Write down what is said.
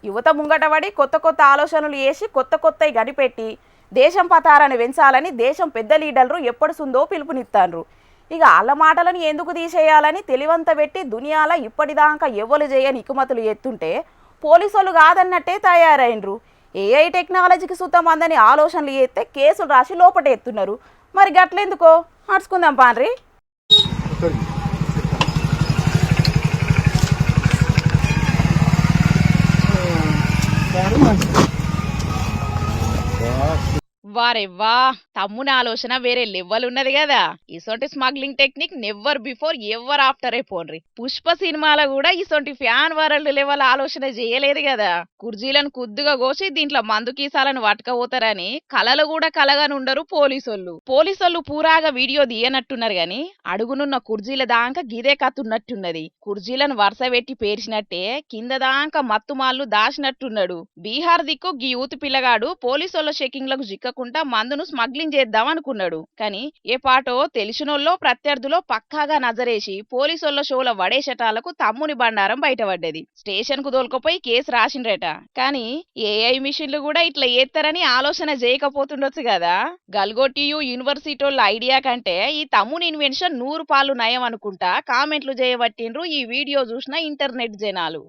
యువత ముంగటపడి కొత్త కొత్త ఆలోచనలు చేసి కొత్త కొత్తవి కనిపెట్టి దేశం పతారాన్ని పెంచాలని దేశం పెద్ద లీడర్లు ఎప్పటిసుందో పిలుపునిస్తాండ్రు. ఇక వాళ్ళ మాటలను ఎందుకు తీసేయాలని తెలివంత పెట్టి దునియాలో ఇప్పటిదాకా ఎవ్వరు చేయని ఇకుమతులు ఎత్తుంటే పోలీసులు కాదన్నట్టే తయారైనరు. ఏఐ టెక్నాలజీకి సుతం అందని ఆలోచనలు చేస్తే కేసులు రాసి లోపటెత్తున్నారు. మరి గట్లెందుకో నడుచుకుందాం పాన్రి. వారెవ్వా తమ్ముని ఆలోచన వేరే లెవెల్ ఉన్నది కదా. ఇసొంటి smuggling technique never before ever ఆఫ్టరే పోన్రి. పుష్ప సినిమాలో కూడా ఇసొంటి ఫ్యాన్ వరల్డ్ లెవెల్ ఆలోచన చేయలేదు కదా. కుర్జీలను కుద్దుగా కోసి దీంట్లో మందు కీసాలను పట్టుకపోతారని కలలు కూడా కలగానుండరు పోలీసోళ్ళు పూరాగా వీడియో తీయనట్టున్నారు గాని అడుగునున్న కుర్జీల దాకా గిదే కత్తున్నట్టున్నది. కుర్జీలను వరుస పెట్టి పేర్చినట్టే కింద దాకా మత్తుమాళ్ళు దాచినట్టున్నాడు. బీహార్ దిక్కు గీ యూత్ పిల్లగాడు పోలీసోళ్ళ చెకింగ్లకు చిక్కకుండా మందును స్మగ్లింగ్ చేద్దాం అనుకున్నాడు. కానీ ఏ పాటో తెలిసినోళ్ళో ప్రత్యర్థులో పక్కాగా నజరేసి పోలీసోళ్ళ షోల వడేషటాలకు తమ్ముని బండారం బయటపడ్డది. స్టేషన్ కు దోలుకపోయి కేసు రాసిండ్రట. కానీ ఏఐ మిషన్లు కూడా ఇట్లా ఏత్తారని ఆలోచన చేయకపోతుండొచ్చు కదా. గల్గొట్టియు యూనివర్సిటీల ఐడియా కంటే ఈ తమ్ముని ఇన్వెన్షన్ 100 పాలు నయం అనుకుంటా కామెంట్లు చేయబట్టిండ్రు ఈ వీడియో చూసిన ఇంటర్నెట్ జనాలు.